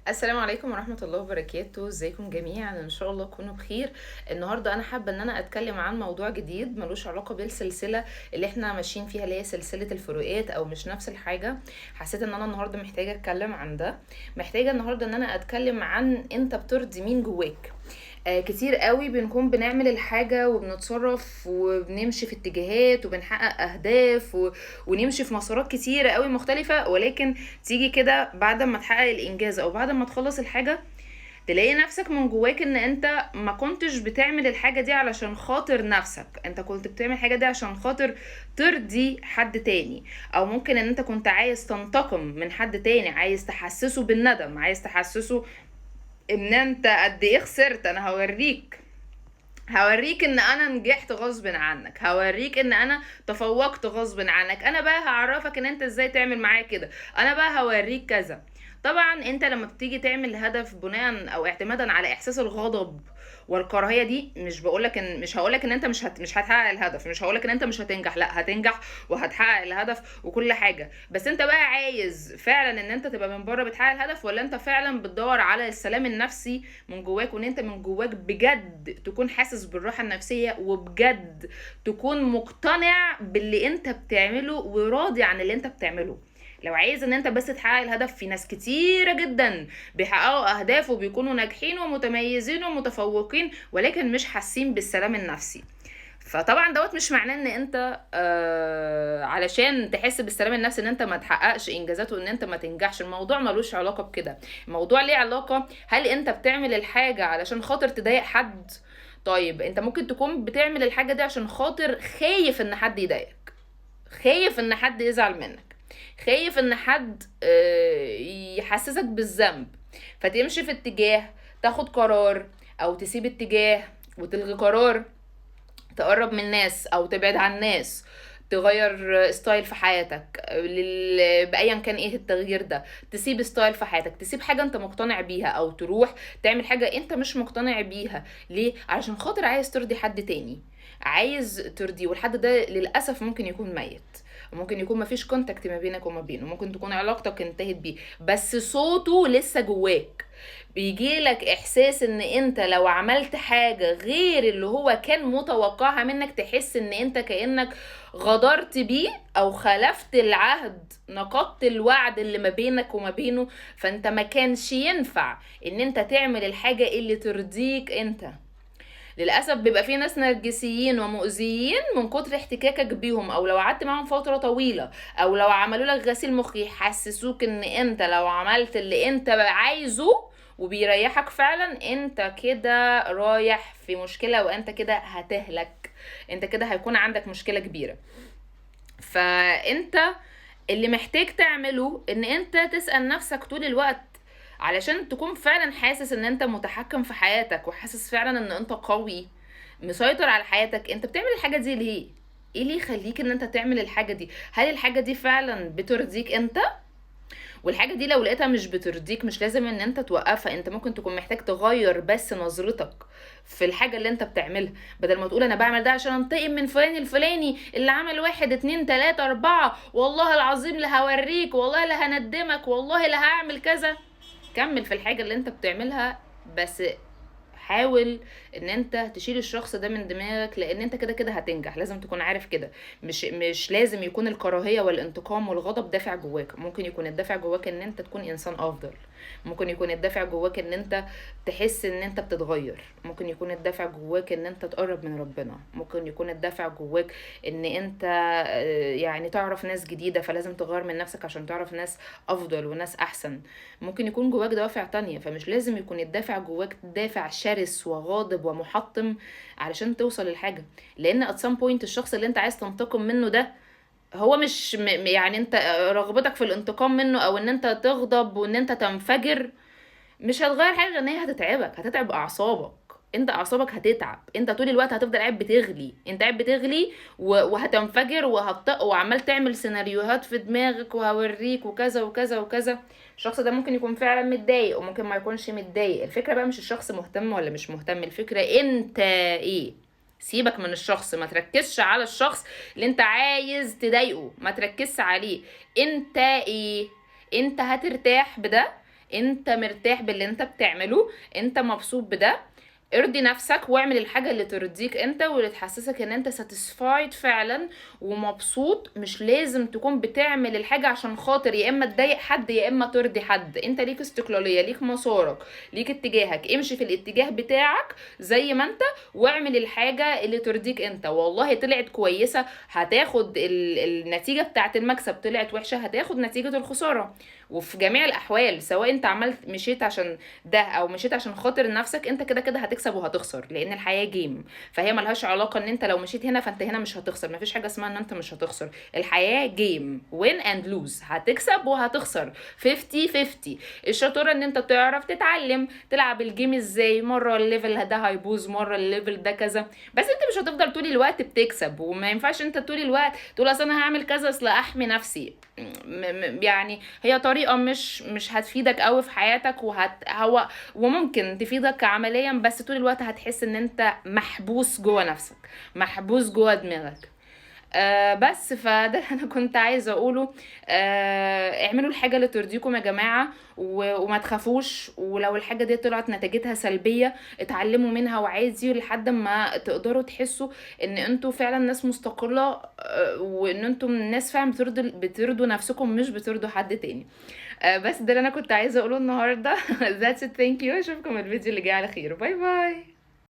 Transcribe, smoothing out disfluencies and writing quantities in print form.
السلام عليكم ورحمة الله وبركاته، ازيكم جميعا؟ ان شاء الله تكونوا بخير. النهاردة انا حابة ان انا اتكلم عن موضوع جديد ملوش علاقة بالسلسلة اللي احنا ماشيين فيها، اللي هي سلسلة الفروقات او مش نفس الحاجة. حسيت ان انا النهاردة محتاجة اتكلم عن ده. محتاجة النهاردة ان انا اتكلم عن انت بترضي مين جواك. كتير قوي بنكون بنعمل الحاجة وبنتصرف وبنمشي في اتجاهات وبنحقق اهداف ونمشي في مسارات كتيرة قوي مختلفة، ولكن تيجي كده بعد ما تحقق الانجاز او بعد ما تخلص الحاجة تلاقي نفسك من جواك ان انت ما كنتش بتعمل الحاجة دي علشان خاطر نفسك، انت كنت بتعمل الحاجة دي عشان خاطر ترضي حد تاني. او ممكن ان انت كنت عايز تنتقم من حد تاني، عايز تحسسه بالندم، عايز تحسسه ان انت قد ايه خسرت. انا هوريك ان انا نجحت غصب عنك، هوريك ان انا تفوقت غصب عنك، انا بقى هعرفك ان انت ازاي تعمل معايا كده، انا بقى هوريك كذا. طبعا انت لما بتيجي تعمل هدف بناء او اعتمادا على احساس الغضب والكراهيه دي، مش هقولك ان انت مش هتحقق الهدف، مش هقولك ان انت مش هتنجح، لا هتنجح وهتحقق الهدف وكل حاجه. بس انت بقى عايز فعلا ان انت تبقى من بره بتحقق الهدف، ولا انت فعلا بتدور على السلام النفسي من جواك، وان انت من جواك بجد تكون حاسس بالراحة النفسية، وبجد تكون مقتنع باللي انت بتعمله وراضي عن اللي انت بتعمله. لو عايز ان انت بس تحقق الهدف، في ناس كتيرة جدا بيحققوا اهداف وبيكونوا ناجحين ومتميزين ومتفوقين، ولكن مش حاسين بالسلام النفسي. فطبعا دوت مش معناه ان انت علشان تحس بالسلام النفسي ان انت ما تحققش انجازات وان انت ما تنجحش. الموضوع ملوش علاقة بكده. الموضوع ليه علاقة هل انت بتعمل الحاجة علشان خاطر تضايق حد؟ طيب انت ممكن تكون بتعمل الحاجة دي عشان خاطر خايف ان حد يضايقك، خايف ان حد يزعل منك، خايف ان حد يحسسك بالذنب، فتمشي في اتجاه، تاخد قرار او تسيب اتجاه وتلغي قرار، تقرب من ناس او تبعد عن ناس، تغير ستايل في حياتك بأيا كان ايه التغيير ده، تسيب ستايل في حياتك، تسيب حاجة انت مقتنع بيها، او تروح تعمل حاجة انت مش مقتنع بيها. ليه؟ علشان خاطر عايز ترضي حد تاني، عايز ترضيه، والحد ده للأسف ممكن يكون ميت، ممكن يكون مفيش كونتاكت ما بينك وما بينه، ممكن تكون علاقتك انتهت بيه، بس صوته لسه جواك. بيجيلك احساس ان انت لو عملت حاجة غير اللي هو كان متوقعها منك، تحس ان انت كأنك غدرت بيه او خلفت العهد، نقضت الوعد اللي ما بينك وما بينه. فانت ما كانش ينفع ان انت تعمل الحاجة اللي ترضيك انت. للاسف بيبقى في ناس نرجسيين ومؤذيين من كتر احتكاكك بيهم، او لو قعدت معاهم فتره طويله، او لو عملوا لك غسيل مخ يحسسوك ان انت لو عملت اللي انت عايزه وبيريحك فعلا، انت كده رايح في مشكله، وانت كده هتهلك، انت كده هيكون عندك مشكله كبيره. فانت اللي محتاج تعمله ان انت تسأل نفسك طول الوقت، علشان تكون فعلا حاسس ان انت متحكم في حياتك، وحاسس فعلا ان انت قوي مسيطر على حياتك. انت بتعمل الحاجة دي ليه؟ ايه اللي يخليك ان انت تعمل الحاجة دي؟ هل الحاجة دي فعلا بترضيك انت؟ والحاجة دي لو لقيتها مش بترضيك، مش لازم ان انت توقفها، انت ممكن تكون محتاج تغير بس نظرتك في الحاجة اللي انت بتعملها. بدل ما تقول انا بعمل ده عشان انتقم من فلان الفلاني اللي عمل واحد اتنين تلاتة اربعة، والله العظيم لا هوريك، والله لا هندمك، والله لا هعمل كذا. كمل في الحاجة اللي انت بتعملها، بس حاول ان انت تشيل الشخص ده من دماغك، لان انت كده كده هتنجح، لازم تكون عارف كده. مش لازم يكون الكراهية والانتقام والغضب دافع جواك، ممكن يكون الدافع جواك ان انت تكون انسان افضل، ممكن يكون الدافع جواك ان انت تحس ان انت بتتغير، ممكن يكون الدافع جواك ان انت تقرب من ربنا، ممكن يكون الدافع جواك ان انت يعني تعرف ناس جديدة، فلازم تغير من نفسك عشان تعرف ناس افضل وناس احسن. ممكن يكون جواك دوافع تانية، فمش لازم يكون الدافع جواك دافع شرس وغاضب ومحطم علشان توصل للحاجة. لان at some point الشخص اللي انت عايز تنتقم منه ده، هو مش يعني انت رغبتك في الانتقام منه او ان انت تغضب وان انت تنفجر مش هتغير حاجة غير ان هي هتتعبك، هتتعب اعصابك. انت اعصابك هتتعب، انت طول الوقت هتفضل قاعد بتغلي، انت قاعد بتغلي وهتنفجر وعمال تعمل سيناريوهات في دماغك وهوريك وكذا وكذا وكذا. الشخص ده ممكن يكون فعلا متضايق وممكن ما يكونش متضايق. الفكرة بقى مش الشخص مهتم ولا مش مهتم، الفكرة انت ايه. سيبك من الشخص، ما تركزش على الشخص اللي انت عايز تضايقه، ما تركزش عليه. انت ايه؟ انت هترتاح بده، انت مرتاح باللي انت بتعمله، انت مبسوط بده، ارضي نفسك واعمل الحاجة اللي ترضيك انت واللي تحسسك ان انت ساتيسفايد فعلا ومبسوط. مش لازم تكون بتعمل الحاجة عشان خاطر يا اما تضايق حد يا اما ترضي حد. انت ليك استقلالية، ليك مسارك، ليك اتجاهك، امشي في الاتجاه بتاعك زي ما انت، واعمل الحاجة اللي ترضيك انت. والله طلعت كويسة هتاخد النتيجة بتاعت المكسب، طلعت وحشة هتاخد نتيجة الخسارة. وفي جميع الاحوال سواء انت عملت مشيت عشان ده او مشيت عشان خاطر نفسك، انت كده كده هتكسب وهتخسر، لان الحياة جيم. فهي ملهاش علاقة ان انت لو مشيت هنا فانت هنا مش هتخسر، مفيش حاجة اسمها ان انت مش هتخسر. الحياة جيم وين اند لوز، هتكسب وهتخسر 50-50. الشطارة ان انت تعرف تتعلم تلعب الجيم ازاي، مرة الليفل ده هيبوظ، مرة الليفل ده كذا، بس انت مش هتفضل طول الوقت بتكسب. وما ينفعش انت طول الوقت تقول اصل انا هعمل كذا اصل احمي نفسي. يعني هي طريقة مش هتفيدك قوي في حياتك، هو وممكن تفيدك عمليا، بس طول الوقت هتحس ان انت محبوس جوه نفسك، محبوس جوه دماغك. بس فده اللي انا كنت عايزه اقوله. اعملوا الحاجه اللي ترضيكم يا جماعه، وما تخافوش. ولو الحاجه دي طلعت نتيجتها سلبيه اتعلموا منها وعادي، لحد ما تقدروا تحسوا ان انتوا فعلا ناس مستقله، وان انتوا ناس فعلا بترضوا نفسكم مش بترضوا حد تاني. بس ده اللي انا كنت عايزه اقوله النهارده. That's it, thank you. اشوفكم الفيديو اللي جاي على خير. باي باي.